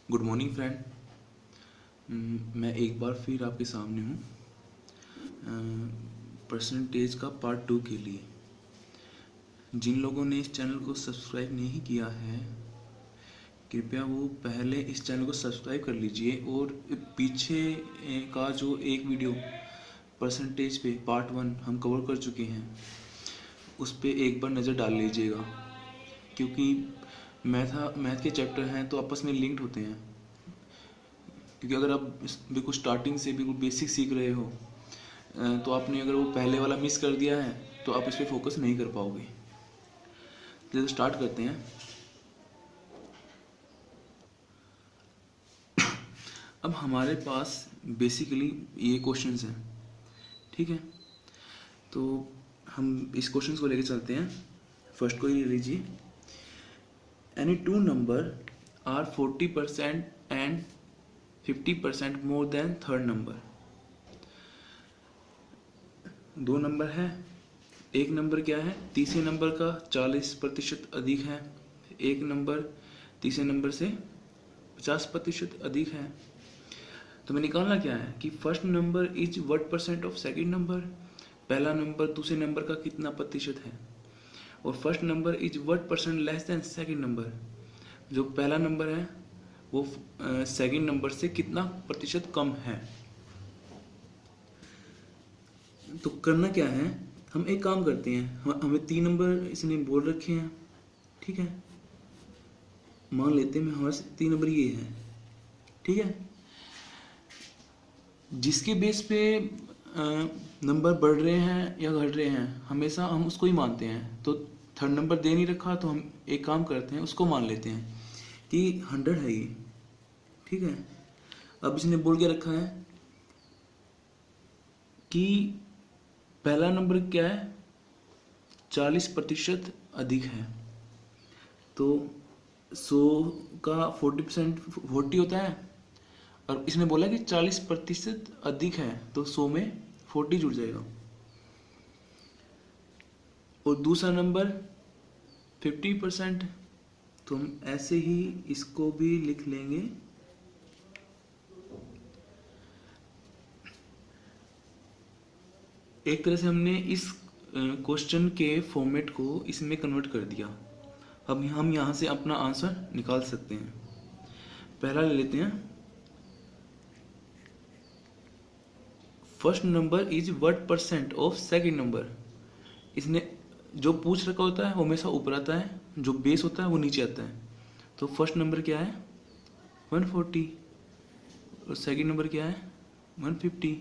Good morning friend. मैं एक बार फिर आपके सामने हूँ परसेंटेज का पार्ट 2 के लिए। जिन लोगों ने इस चैनल को सब्सक्राइब नहीं किया है कृपया वो पहले इस चैनल को सब्सक्राइब कर लीजिए और पीछे का जो एक वीडियो परसेंटेज पे पार्ट 1 हम कवर कर चुके हैं उस पर एक बार नज़र डाल लीजिएगा, क्योंकि मैथ के चैप्टर हैं तो आपस में लिंक्ड होते हैं। क्योंकि अगर आप बिल्कुल स्टार्टिंग से बिल्कुल बेसिक सीख रहे हो तो आपने अगर वो पहले वाला मिस कर दिया है तो आप इस पर फोकस नहीं कर पाओगे। तो स्टार्ट करते हैं। अब हमारे पास बेसिकली ये क्वेश्चंस हैं, ठीक है। तो हम इस क्वेश्चंस को लेके चलते हैं। फर्स्ट को ही लीजिए। Any two number are 40% and 50% more than third number. दो नंबर है, एक नंबर क्या है, तीसरे नंबर का 40% अधिक है, एक नंबर तीसरे नंबर से 50% अधिक है। तो मैं निकालना क्या है कि first number is what percent of second number, पहला नंबर दूसरे नंबर का कितना प्रतिशत है, और first number is what percent less than second number, जो पहला नंबर है वो सेकंड नंबर से कितना प्रतिशत कम है। तो करना क्या है, हम एक काम करते हैं, हमें 3 नंबर इसने बोल रखे हैं, ठीक है। मान लेते हैं हमारे 3 नंबर ये है, ठीक है। जिसके बेस पे नंबर बढ़ रहे हैं या घट रहे हैं हमेशा हम उसको ही मानते हैं। तो थर्ड नंबर दे नहीं रखा तो हम एक काम करते हैं, उसको मान लेते हैं कि 100 है ये, ठीक है। अब इसने बोल के रखा है कि पहला नंबर क्या है, 40% अधिक है। तो 100 का 40% 40 होता है, और इसने बोला कि 40% अधिक है तो 100 में 40 जुड़ जाएगा। और दूसरा नंबर 50%, तो हम ऐसे ही इसको भी लिख लेंगे। एक तरह से हमने इस क्वेश्चन के फॉर्मेट को इसमें कन्वर्ट कर दिया। अब हम यहाँ से अपना आंसर निकाल सकते हैं। पहला ले लेते हैं, first number is what percent of second number. इसने जो पूछ रखा होता है वो हमेशा ऊपर आता है, जो बेस होता है वो नीचे आता है। तो फर्स्ट नंबर क्या है 140 और सेकंड नंबर क्या है 150।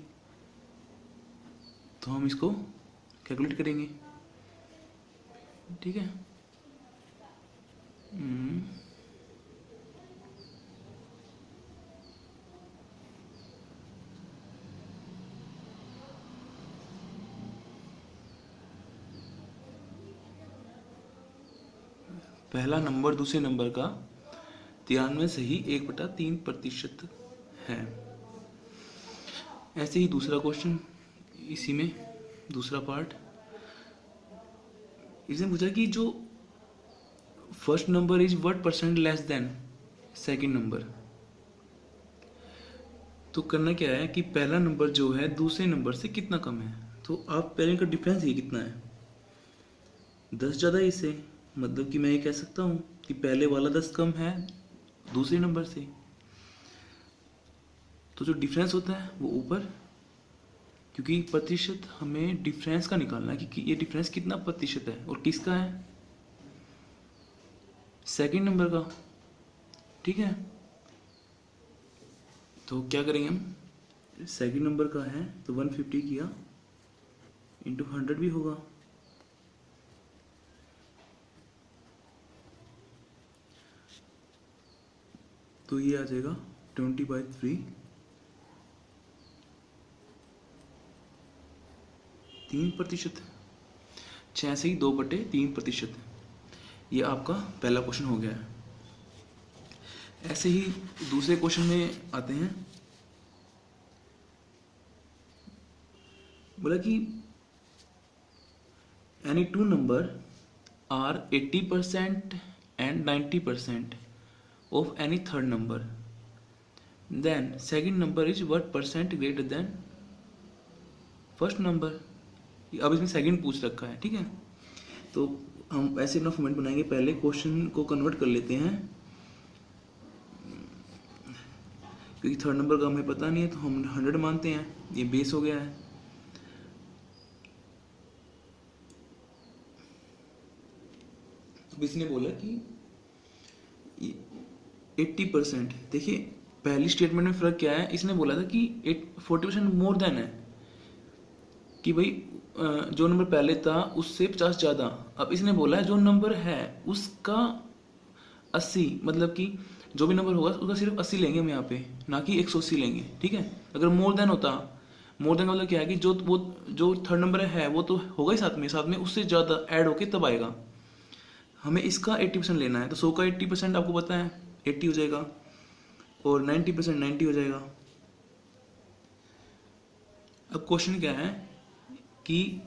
तो हम इसको कैलकुलेट करेंगे, ठीक है। पहला नंबर दूसरे नंबर का 93 से ही 1/3% है। ऐसे ही दूसरा क्वेश्चन, इसी में दूसरा पार्ट, इसने पूछा कि जो first number is what percent less than second number. तो करना क्या है कि पहला नंबर जो है दूसरे नंबर से कितना कम है। तो आप पहले का डिफरेंस ये कितना है, 10 ज़्यादा है इससे, मतलब कि मैं ये कह सकता हूँ कि पहले वाला 10 कम है दूसरे नंबर से। तो जो डिफरेंस होता है वो ऊपर, क्योंकि प्रतिशत हमें डिफरेंस का निकालना है कि ये डिफरेंस कितना प्रतिशत है और किसका है, सेकंड नंबर का, ठीक है। तो क्या करेंगे हम, सेकंड नंबर का है तो 150 किया इंटू 100 भी होगा, तो ये आ जाएगा 20/3, 3%। 6 से ही 2/3%। ये आपका पहला क्वेश्चन हो गया है। ऐसे ही दूसरे क्वेश्चन में आते हैं। बोला कि any two number are 80% and 90% of any third number. Then second number is what percent greater than first number. अब इसमें सेकंड पूछ रखा है, ठीक है। तो हम ऐसे अपना फॉर्मेट बनाएंगे, पहले क्वेश्चन को कन्वर्ट कर लेते हैं, क्योंकि थर्ड नंबर का हमें पता नहीं है तो हम 100 मानते हैं, ये बेस हो गया है। तो इसने बोला कि 80%। देखिए पहली स्टेटमेंट में फर्क क्या है, इसने बोला था कि 40% मोर देन है, कि भाई जो नंबर पहले था उससे 50 ज़्यादा। अब इसने बोला है जो नंबर है उसका 80, मतलब कि जो भी नंबर होगा उसका सिर्फ 80 लेंगे हम यहाँ पे, ना कि 180 लेंगे, ठीक है। अगर मोर देन होता, मोर देन का मतलब क्या है कि जो थर्ड नंबर है वो तो होगा ही साथ में उससे ज़्यादा ऐड होके तब आएगा। हमें इसका 80% लेना है, तो 100 का 80% आपको पता है 80 हो जाएगा, और 90% 90 हो जाएगा। अब क्वेश्चन क्या है कि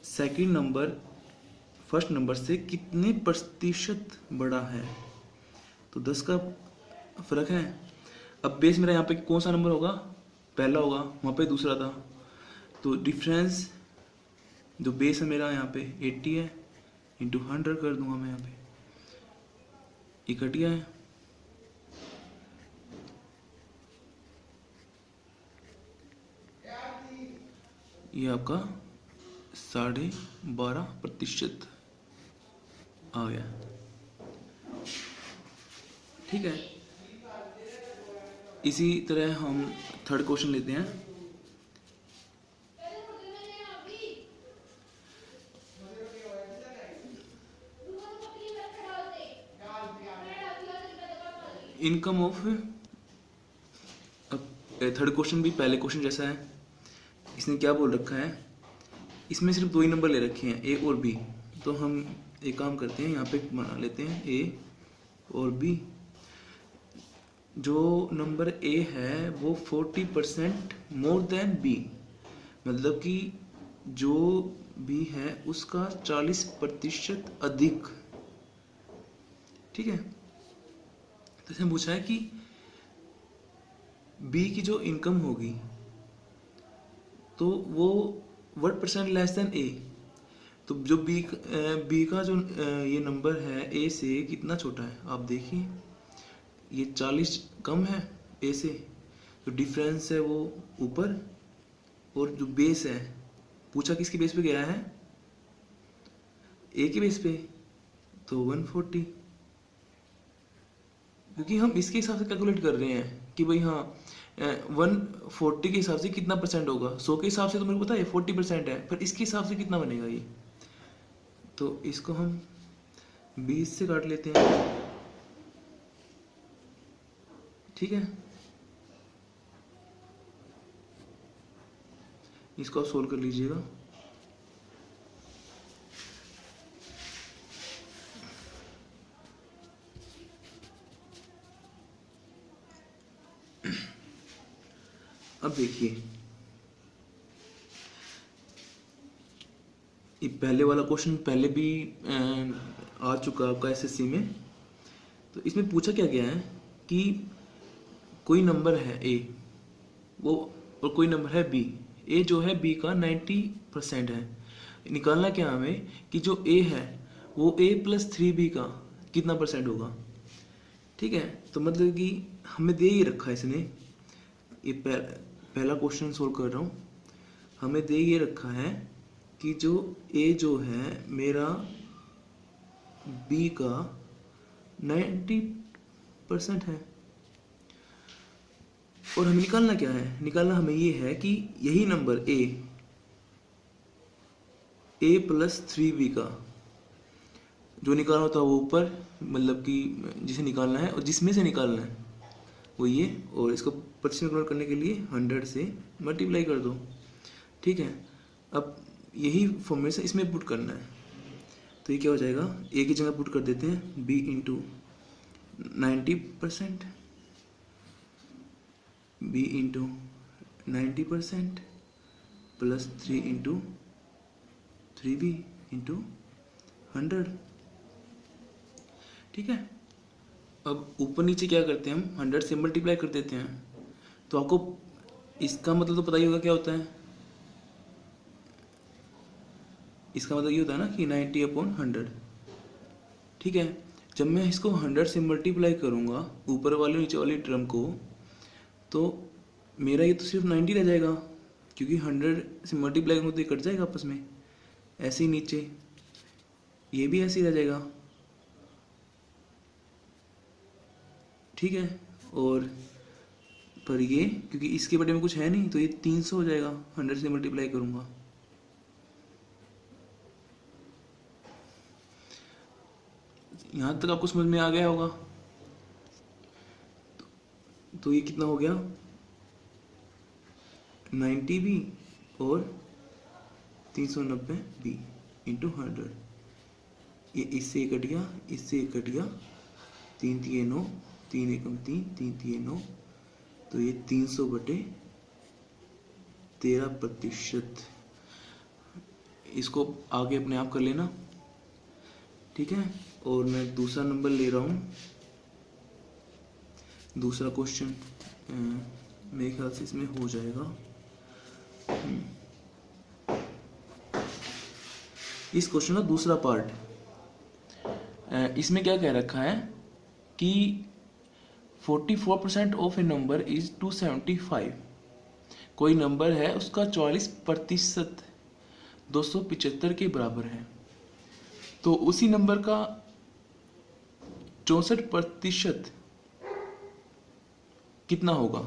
सेकंड नंबर फर्स्ट नंबर से कितने प्रतिशत बड़ा है, तो 10 का फर्क है। अब बेस मेरा यहाँ पे कौन सा नंबर होगा, पहला होगा, वहाँ पे दूसरा था, तो डिफरेंस जो बेस है मेरा यहाँ पे 80 है, इंटू 100 कर दूंगा मैं यहाँ पे, ये कट गया है। ये आपका 12.5% आ गया, ठीक है। इसी तरह हम थर्ड क्वेश्चन लेते हैं। इनकम ऑफ, अब थर्ड क्वेश्चन भी पहले क्वेश्चन जैसा है। इसने क्या बोल रखा है, इसमें सिर्फ दो ही नंबर ले रखे हैं ए और बी, तो हम एक काम करते हैं, यहाँ पे बना लेते हैं ए और बी। जो नंबर ए है वो 40% मोर देन बी, मतलब कि जो बी है उसका 40% अधिक, ठीक है। तो इसने पूछा है कि बी की जो इनकम होगी तो वो 1% लेस देन ए, तो जो बी का जो ये नंबर है ए से कितना छोटा है, आप देखिए ये 40 कम है ए से, तो डिफरेंस है वो ऊपर, और जो बेस है, पूछा किसके बेस पे गया है, ए के बेस पे, तो 140, क्योंकि हम इसके हिसाब से कैलकुलेट कर रहे हैं कि भाई हाँ 140 के हिसाब से कितना परसेंट होगा। 100 के हिसाब से तो मेरे को पता है 40% है, पर इसके हिसाब से कितना बनेगा ये, तो इसको हम 20 से काट लेते हैं, ठीक है। इसको आप सोल्व कर लीजिएगा। अब देखिए ये पहले वाला क्वेश्चन पहले भी आ चुका आपका एसएससी में। तो इसमें पूछा क्या गया है कि कोई नंबर है ए वो, और कोई नंबर है बी, ए जो है बी का 90% है। निकालना क्या हमें कि जो ए है वो ए प्लस 3b का कितना परसेंट होगा, ठीक है। तो मतलब कि हमें दे ही रखा है इसने, ये पहला क्वेश्चन सोल्व कर रहा हूँ, हमें दे ये रखा है कि जो ए जो है मेरा बी का 90% है, और हमें निकालना क्या है, निकालना हमें ये है कि यही नंबर ए प्लस 3b का जो निकालना होता है वो ऊपर, मतलब कि जिसे निकालना है और जिसमें से निकालना है वो ये, और इसको परसेंट कन्वर्ट करने के लिए 100 से मल्टीप्लाई कर दो, ठीक है। अब यही फॉर्मूला इसमें पुट करना है, तो ये क्या हो जाएगा, ए की जगह पुट कर देते हैं B into 90%, B into 90% plus 3 into 3b into 100, ठीक है। अब ऊपर नीचे क्या करते हैं हम, 100 से मल्टीप्लाई कर देते हैं। तो आपको इसका मतलब तो पता ही होगा क्या होता है। इसका मतलब ये होता है ना कि 90/100। ठीक है, जब मैं इसको 100 से मल्टीप्लाई करूँगा ऊपर वाले नीचे वाली टर्म को, तो मेरा ये तो सिर्फ 90 रह जाएगा, क्योंकि 100 से मल्टीप्लाई करूँगा तो ये कट जाएगा आपस में। ऐसे ही नीचे ये भी ऐसे ही रह जाएगा। ठीक है, और पर ये क्योंकि इसके बटे में कुछ है नहीं तो ये 300 हो जाएगा 100 से मल्टीप्लाई करूँगा। यहाँ तक आपको समझ में आ गया होगा। तो ये कितना हो गया, 90 भी और 390 भी इंटू 100। ये इससे एक कट गया, इससे एक कट गया, 3 3 9, 3 1 3, 3 3 9, तो ये 300/13%। इसको आगे अपने आप कर लेना। ठीक है, और मैं दूसरा नंबर ले रहा हूँ। दूसरा क्वेश्चन मेरे ख्याल से इसमें हो जाएगा। इस क्वेश्चन का दूसरा पार्ट, इसमें क्या कह रखा है कि 44% ऑफ ए नंबर इज 275। कोई नंबर है उसका 44% 275 के बराबर है, तो उसी नंबर का 64% कितना होगा।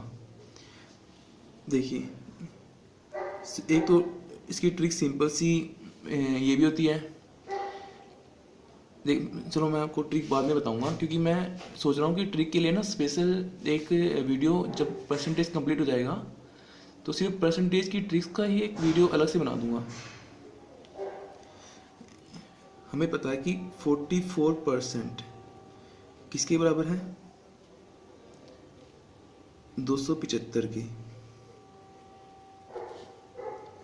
देखिए, एक तो इसकी ट्रिक सिंपल सी ये भी होती है। देख, चलो मैं आपको ट्रिक बाद में बताऊंगा, क्योंकि मैं सोच रहा हूँ कि ट्रिक के लिए ना स्पेशल एक वीडियो, जब परसेंटेज कंप्लीट हो जाएगा तो सिर्फ परसेंटेज की ट्रिक्स का ही एक वीडियो अलग से बना दूंगा। हमें पता है कि 44% किसके बराबर है, 275 के,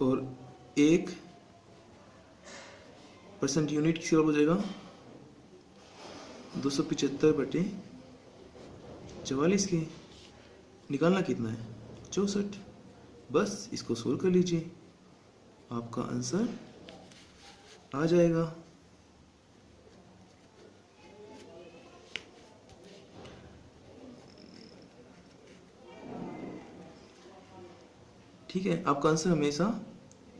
और 1% यूनिट किसके बराबर हो जाएगा, 275/44 के। निकालना कितना है, 64। बस इसको सोल्व कर लीजिए, आपका आंसर आ जाएगा। ठीक है, आपका आंसर हमेशा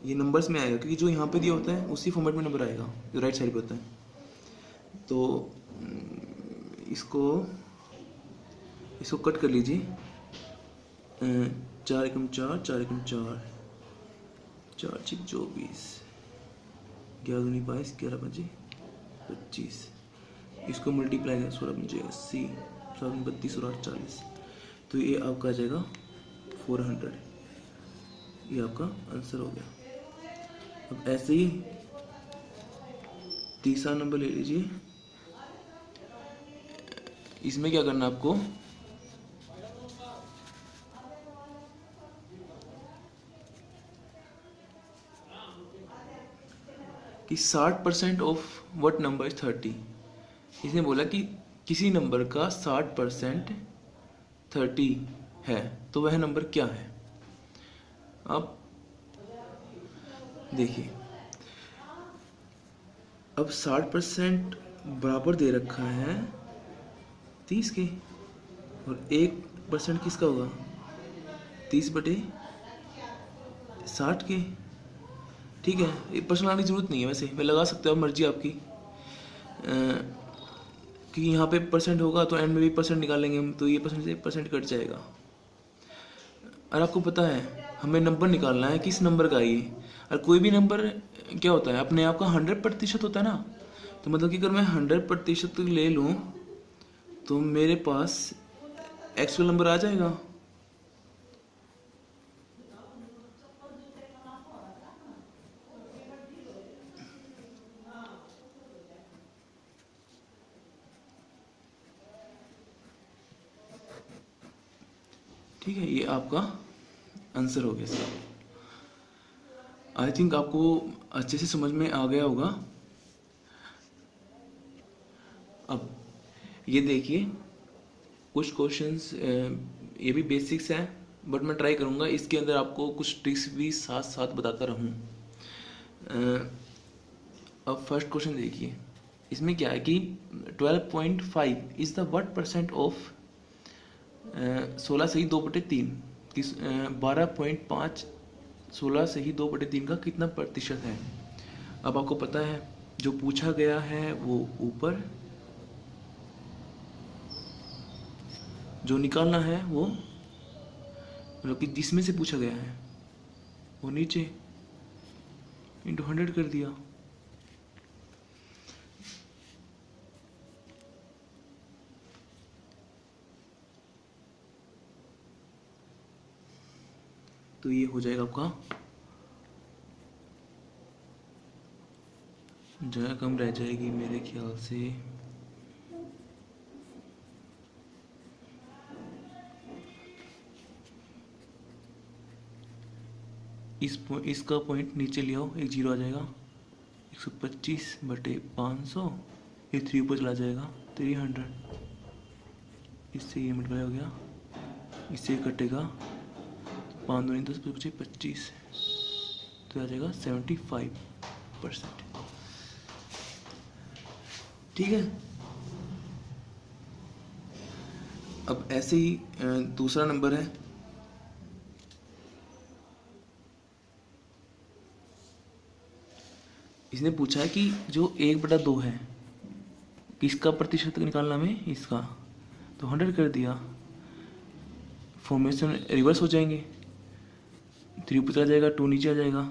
ये नंबर्स में आएगा, क्योंकि जो यहाँ पे दिया होता है उसी फॉर्मेट में नंबर आएगा जो राइट साइड पे होता है। तो इसको कट कर लीजिए। 4 एकम 4, 4 एकम 4, 4 6 24, 11 दूनी 22, 11 5 25। इसको मल्टीप्लाई कर 16 बन जाएगा 80, 7 32 और 8 40। तो ये आपका आ जाएगा 400। ये आपका आंसर हो गया। अब ऐसे ही तीसरा नंबर ले लीजिए। इसमें क्या करना है आपको, कि 60% ऑफ व्हाट नंबर इज 30। इसने बोला कि किसी नंबर का 60% 30 है, तो वह नंबर क्या है। अब देखिए, अब 60% बराबर दे रखा है 30 के, और 1% किसका होगा, 30/60 के। ठीक है, ये पर्सन लाने की जरूरत नहीं है, वैसे मैं लगा सकते हो, मर्जी आपकी। कि यहाँ पे परसेंट होगा तो एंड में भी परसेंट निकालेंगे हम, तो ये परसेंट से परसेंट कट जाएगा। और आपको पता है हमें नंबर निकालना है, किस नंबर का ये। और कोई भी नंबर क्या होता है, अपने आप का 100% होता है ना। तो मतलब कि अगर मैं 100% ले लूँ तो मेरे पास एक्चुअल नंबर आ जाएगा। ठीक है, ये आपका आंसर हो गया सर। आई थिंक आपको अच्छे से समझ में आ गया होगा। अब ये देखिए, कुछ क्वेश्चंस ये भी बेसिक्स हैं, बट मैं ट्राई करूँगा इसके अंदर आपको कुछ ट्रिक्स भी साथ साथ बताता रहूँ। अब फर्स्ट क्वेश्चन देखिए, इसमें क्या है कि 12.5 is the what percent of 16 से ही 2/3 किस 12.5 16 से ही 2/3 का कितना प्रतिशत है। अब आपको पता है जो पूछा गया है वो ऊपर, जो निकालना है वो मतलब कि जिसमें से पूछा गया है वो नीचे, इंटू 100 कर दिया। तो ये हो जाएगा आपका, जगह कम रह जाएगी मेरे ख्याल से। इसका पॉइंट नीचे ले आओ, एक जीरो आ जाएगा। 125/500, ये 3 ऊपर चला जाएगा 300, इससे ये मल्टीप्लाई हो गया, इससे कटेगा 5 दूनी 10 25 25, तो आ जाएगा 75%। ठीक है। अब ऐसे ही दूसरा नंबर है, इसने पूछा है कि जो 1/2 है किसका प्रतिशत निकालना हमें, इसका, तो 100 कर दिया। फॉर्मेशन रिवर्स हो जाएंगे, 3 ऊपर चला जाएगा, 2 नीचे आ जाएगा।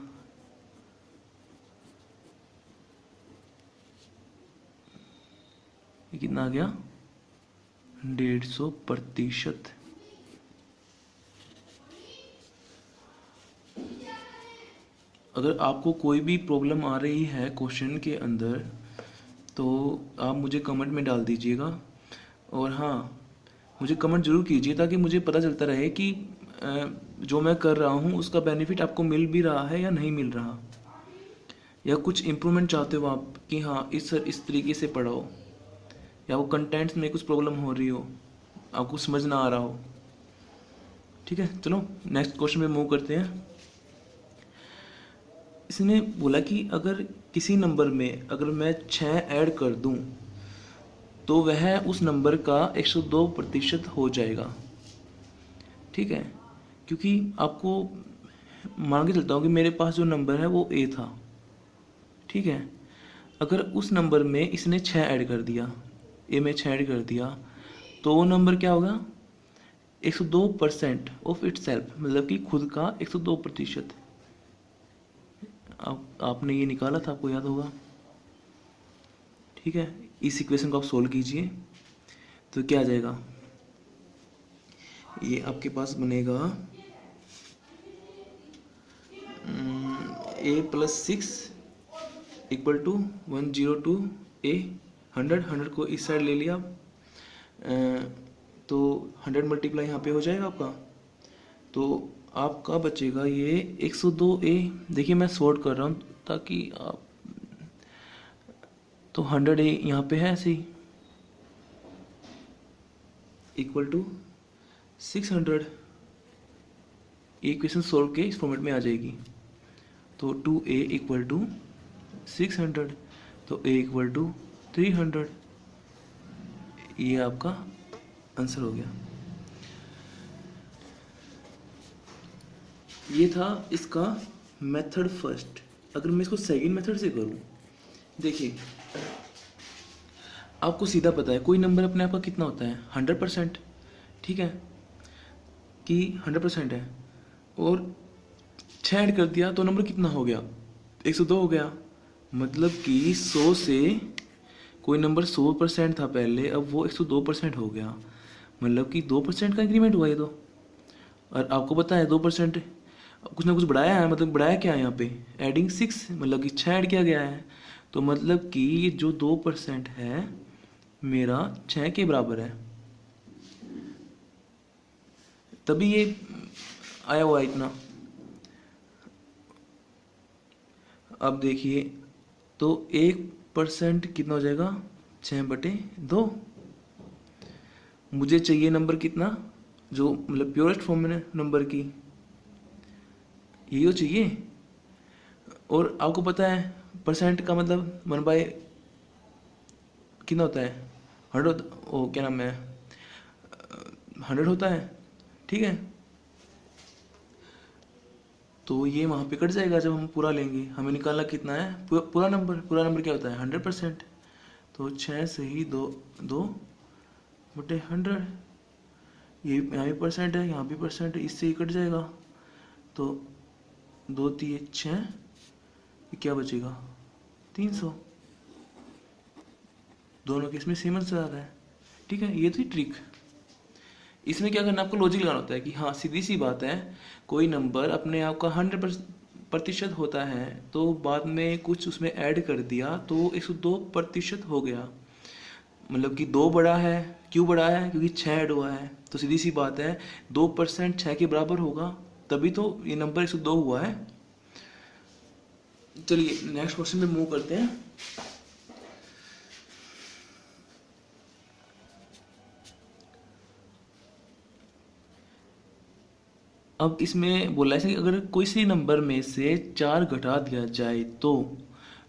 ये कितना आ गया, 150%। अगर आपको कोई भी प्रॉब्लम आ रही है क्वेश्चन के अंदर तो आप मुझे कमेंट में डाल दीजिएगा। और हाँ, मुझे कमेंट ज़रूर कीजिए ताकि मुझे पता चलता रहे कि जो मैं कर रहा हूँ उसका बेनिफिट आपको मिल भी रहा है या नहीं मिल रहा, या कुछ इम्प्रूवमेंट चाहते हो आप कि हाँ इस तरीके से पढ़ाओ, या वो कंटेंट्स में कुछ प्रॉब्लम हो रही हो, आपको समझ ना आ रहा हो। ठीक है, चलो नेक्स्ट क्वेश्चन में मूव करते हैं। इसने बोला कि अगर किसी नंबर में अगर मैं 6 ऐड कर दूं तो वह उस नंबर का 102% हो जाएगा। ठीक है, क्योंकि आपको मान के चलता हूँ कि मेरे पास जो नंबर है वो a था। ठीक है, अगर उस नंबर में इसने 6 ऐड कर दिया, a में 6 ऐड कर दिया, तो वो नंबर क्या होगा, 102% ऑफ इट सेल्फ, मतलब कि खुद का 102%। आपने ये निकाला था, आपको याद होगा। ठीक है, इस इक्वेशन को आप सोल्व कीजिए तो क्या आ जाएगा, ये आपके पास बनेगा a+6 = 102a। 100 को इस साइड ले लिया, तो 100 मल्टीप्लाई यहाँ पे हो जाएगा आपका, तो आपका बचेगा ये 102a। देखिए मैं सॉर्ट कर रहा हूँ ताकि आप, तो 100a यहाँ पे है ऐसे ही, = 600। इक्वेशन सोल्व के इस फॉर्मेट में आ जाएगी, तो 2a = 600, तो a = 300। ये आपका आंसर हो गया। ये था इसका मेथड फर्स्ट। अगर मैं इसको सेकंड मेथड से करूं, देखिए आपको सीधा पता है कोई नंबर अपने आप का कितना होता है, 100%। ठीक है, कि 100% है, और 6 ऐड कर दिया तो नंबर कितना हो गया, 102 हो गया। मतलब कि 100 से कोई नंबर 100% था पहले, अब वो 102% हो गया, मतलब कि 2% का इंक्रीमेंट हुआ ये तो। और आपको पता है 2% कुछ ना कुछ बढ़ाया है, मतलब बढ़ाया क्या है यहाँ पे, एडिंग 6, मतलब कि 6 ऐड किया गया है। तो मतलब कि ये जो 2% है मेरा 6 के बराबर है, तभी ये आया हुआ इतना। अब देखिए, तो 1% कितना हो जाएगा, 6/2, मुझे चाहिए नंबर कितना, जो मतलब प्योरेस्ट फॉर्म में नंबर की, यही तो चाहिए। और आपको पता है परसेंट का मतलब 1/, कितना होता है, 100, ओ क्या नाम है, 100 होता है, ठीक है। तो ये वहाँ पे कट जाएगा जब हम पूरा लेंगे। हमें निकालना कितना है, पूरा नंबर। पूरा नंबर क्या होता है, 100%। तो 6 से ही 2/100, ये यहाँ भी परसेंट है, यहाँ भी परसेंट है, इससे ही कट जाएगा। तो 2 3 6, क्या बचेगा, 300। दोनों केस में सेम आंसर आ रहा है, ठीक है। ये थी ट्रिक। इसमें क्या करना, आपको लॉजिक लगाना होता है कि हाँ सीधी सी बात है, कोई नंबर अपने आप का 100% होता है, तो बाद में कुछ उसमें ऐड कर दिया तो 102% हो गया। मतलब कि 2 बड़ा है, क्यों बड़ा है, क्योंकि 6 ऐड हुआ है। तो सीधी सी बात है 2% 6 के बराबर होगा, तभी तो ये नंबर 102 हुआ है। चलिए नेक्स्ट क्वेश्चन पे मूव करते हैं। अब इसमें बोला है कि अगर कोई सी नंबर में से 4 घटा दिया जाए तो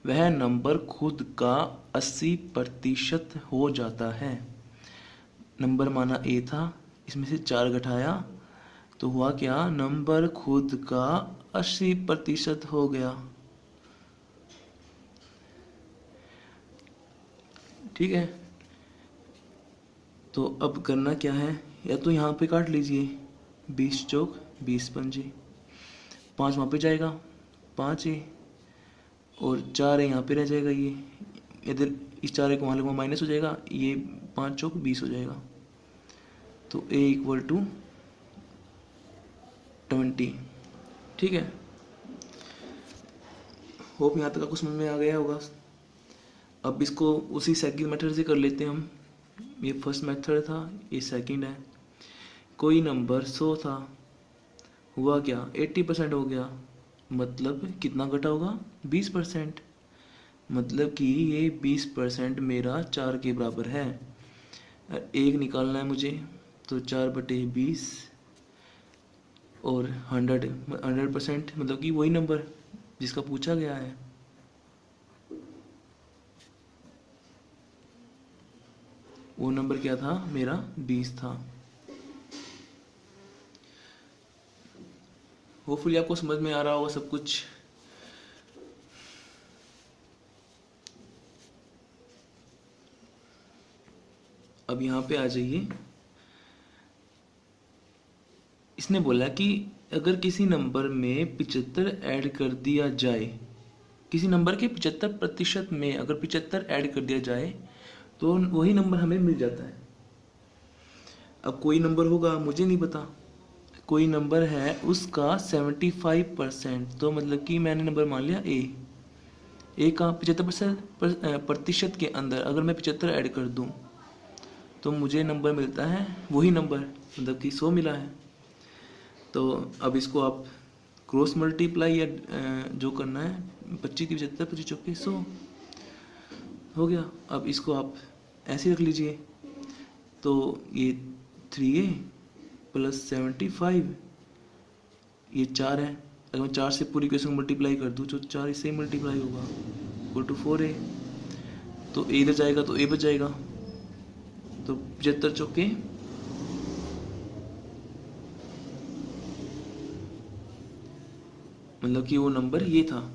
वह नंबर खुद का 80% हो जाता है। नंबर माना ए था, इसमें से 4 घटाया तो हुआ क्या, नंबर खुद का 80% हो गया, ठीक है। तो अब करना क्या है, या तो यहाँ पे काट लीजिए, 20 चौक 20 पंजे, 5 वहाँ पे जाएगा, 5 है, और 4 है यहाँ पे रह जाएगा। ये इधर इस 4 को वहाँ लगवा माइनस हो जाएगा, ये 5 चौक 20 हो जाएगा। तो a = 20, ठीक है। होप यहाँ तक आपको समझ में आ गया होगा। अब इसको उसी सेकंड मेथड से कर लेते हैं हम। ये फर्स्ट मेथड था, ये सेकंड है। कोई नंबर 100 था, हुआ क्या, 80% हो गया, मतलब कितना घटा होगा, 20%। मतलब कि ये 20% मेरा 4 के बराबर है। एक निकालना है मुझे, तो 4/20 और 100% मतलब कि वही नंबर जिसका पूछा गया है। वो नंबर क्या था मेरा, 20 था। होपफुली आपको समझ में आ रहा होगा सब कुछ। अब यहाँ पे आ जाइए। इसने बोला कि अगर किसी नंबर में 75 ऐड कर दिया जाए, किसी नंबर के 75% में अगर 75 ऐड कर दिया जाए तो वही नंबर हमें मिल जाता है। अब कोई नंबर होगा, मुझे नहीं पता, कोई नंबर है उसका 75%, तो मतलब कि मैंने नंबर मान लिया ए का 75% के अंदर अगर मैं 75 ऐड कर दूं तो मुझे नंबर मिलता है वही नंबर, मतलब कि 100 मिला है। तो अब इसको आप क्रॉस मल्टीप्लाई या जो करना है, 25 की 75, 25 चौके 100 हो गया। अब इसको आप ऐसे रख लीजिए, तो ये 3a + 75, ये 4 है। अगर मैं 4 से पूरी इक्वेशन मल्टीप्लाई कर दूँ तो 4 इससे ही मल्टीप्लाई होगा, = 4a। तो a इधर जाएगा तो a बच जाएगा, तो 75 चौके मतलब कि वो नंबर ये था।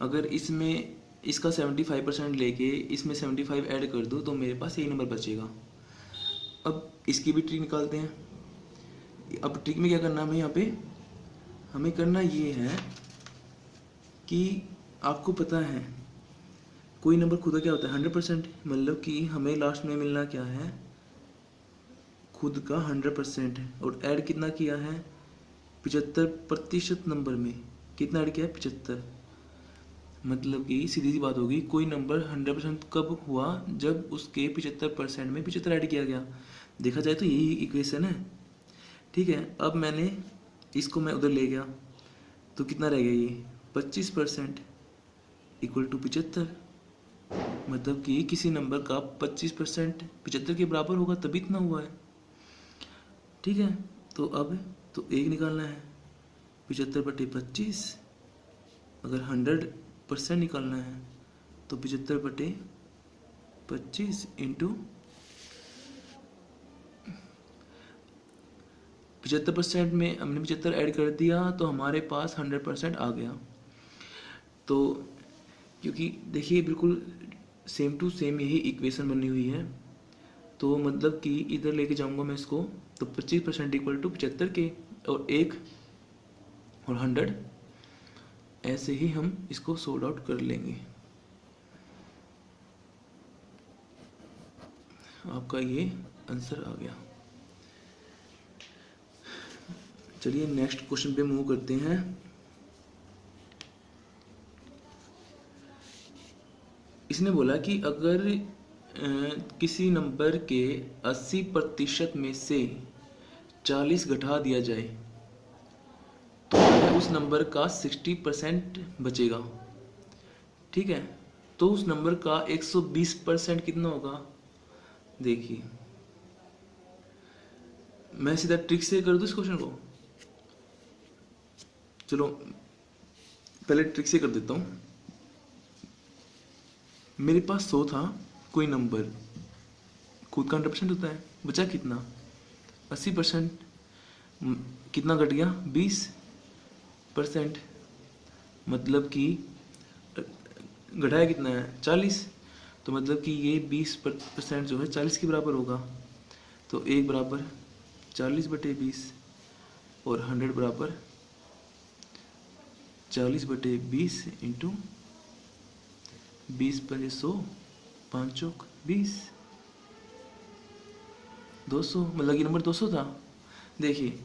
अगर इसमें इसका 75% लेके इसमें 75 ऐड कर दूँ तो मेरे पास यही नंबर बचेगा। अब इसकी भी ट्रिक निकालते हैं। अब ट्रिक में क्या करना है, हमें यहाँ पे हमें करना ये है कि आपको पता है कोई नंबर खुद का क्या होता है, 100%। मतलब कि हमें लास्ट में मिलना क्या है, खुद का 100%, और ऐड कितना किया है, 75% नंबर में कितना ऐड किया है, 75। मतलब कि सीधी सी बात होगी, कोई नंबर 100% कब हुआ, जब उसके 75% में 75 ऐड किया गया। देखा जाए तो यही इक्वेशन है, ठीक है। अब मैंने इसको मैं उधर ले गया तो कितना रह गया, ये 25% = 75। मतलब कि किसी नंबर का 25% 75 के बराबर होगा तभी इतना हुआ है। ठीक है, तो अब तो 1 निकालना है, 75/25। अगर 100% निकालना है तो 75/25 इंटू 75% में हमने 75 ऐड कर दिया तो हमारे पास 100% आ गया। तो क्योंकि देखिए बिल्कुल सेम टू सेम यही इक्वेशन बनी हुई है, तो मतलब कि इधर लेके जाऊंगा मैं इसको, तो 25% इक्वल टू 75 के, और 1 और 100, ऐसे ही हम इसको सॉर्ट आउट कर लेंगे। आपका ये आंसर आ गया। चलिए नेक्स्ट क्वेश्चन पे मूव करते हैं। इसने बोला कि अगर किसी नंबर के 80% में से 40 घटा दिया जाए तो उस नंबर का 60% बचेगा। ठीक है, तो उस नंबर का 120% कितना होगा? देखिए मैं सीधा ट्रिक से कर दूं इस क्वेश्चन को। चलो पहले ट्रिक से कर देता हूं। मेरे पास 100 था, कोई नंबर खुद का 100% होता है, बचा कितना? 80%। कितना घट गया? 20%। मतलब कि घटाया कितना है? 40। तो मतलब कि ये 20% जो है 40 के बराबर होगा। तो 1 बराबर 40/20 और 100 बराबर 40/20 इंटू 20/100, 5 चौक 20, 200। मतलब कि नंबर 200 था। देखिए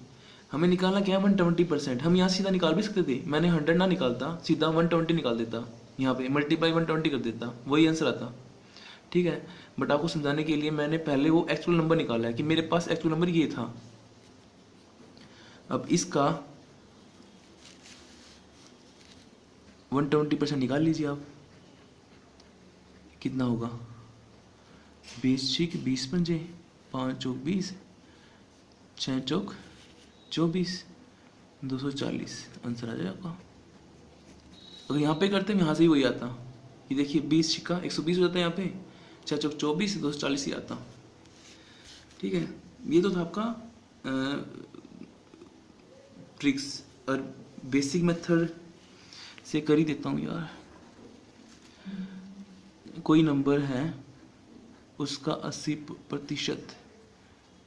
हमें निकालना क्या है? 120%। हम यहाँ सीधा निकाल भी सकते थे, मैंने 100 ना निकालता, सीधा 120 निकाल देता, यहाँ पे मल्टीप्लाई 120 कर देता, वही आंसर आता। ठीक है, बट आपको समझाने के लिए मैंने पहले वो एक्चुअल नंबर निकाला है कि मेरे पास एक्चुअल नंबर ये था। अब इसका 120% निकाल लीजिए आप, कितना होगा? 20 छीक 20 पंजे, 5 चौक 20, 6 चौक 24, 240 आंसर आ जाएगा आपका। अगर यहाँ पे करते हैं यहाँ से ही वही आता। ये देखिए 20 छिक्का 120 हो जाता है, यहाँ पे 6 चौक 24, 240 ही आता। ठीक है, ये तो था आपका ट्रिक्स। और बेसिक मेथड से कर ही देता हूँ यार। कोई नंबर है उसका 80%,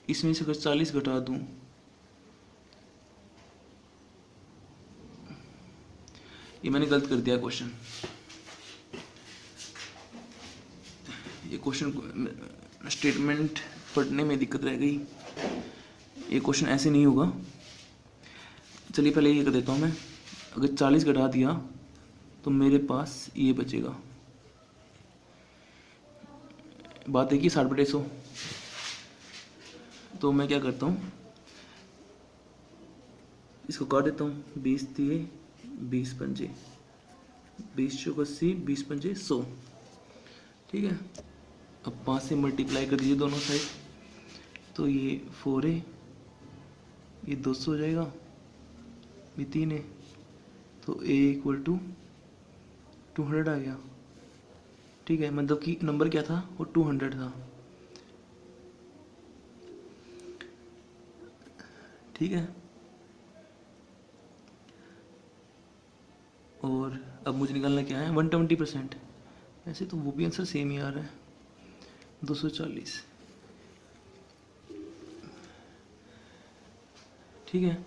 इसमें से अगर 40 घटा दूं, ये मैंने गलत कर दिया क्वेश्चन। ये क्वेश्चन स्टेटमेंट पढ़ने में दिक्कत रह गई, ये क्वेश्चन ऐसे नहीं होगा। चलिए पहले ये कर देता हूँ मैं। अगर 40 घटा दिया तो मेरे पास ये बचेगा, बात है कि 60/100। तो मैं क्या करता हूँ, इसको काट देता हूँ। 20 दिए 20 पंजे, 20 चौक 80, 20 पंजे 100। ठीक है, अब 5 से मल्टीप्लाई कर दीजिए दोनों साइड, तो ये 4 है, ये 200 हो जाएगा, ये 3 है, तो a = 200 आ गया। ठीक है, मतलब कि नंबर क्या था? वो 200 था। ठीक है, और अब मुझे निकालना क्या है? 120%। ऐसे तो वो भी आंसर सेम ही आ रहा है, 240। ठीक है,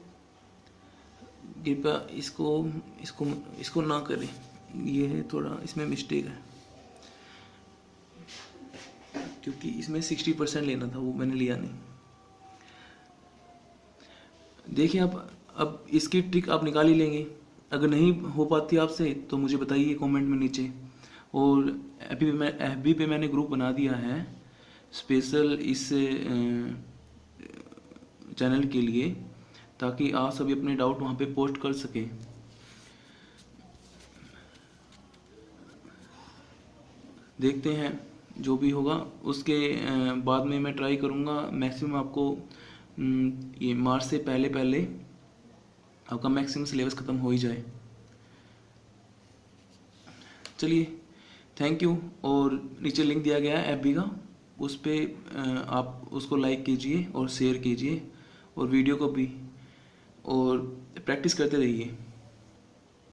कृपया इसको इसको इसको ना करें, ये है थोड़ा इसमें मिस्टेक है, क्योंकि इसमें 60% लेना था, वो मैंने लिया नहीं। देखिए आप अब इसकी ट्रिक आप निकाल ही लेंगे। अगर नहीं हो पाती आपसे तो मुझे बताइए कमेंट में नीचे। और एफबी पे मैंने ग्रुप बना दिया है स्पेशल इस चैनल के लिए, ताकि आप सभी अपने डाउट वहाँ पे पोस्ट कर सकें। देखते हैं जो भी होगा उसके बाद में मैं ट्राई करूँगा मैक्सिमम आपको ये मार्च से पहले पहले आपका मैक्सिमम सिलेबस ख़त्म हो ही जाए। चलिए, थैंक यू। और नीचे लिंक दिया गया है FB का, उस पर आप उसको लाइक कीजिए और शेयर कीजिए और वीडियो को भी, और प्रैक्टिस करते रहिए।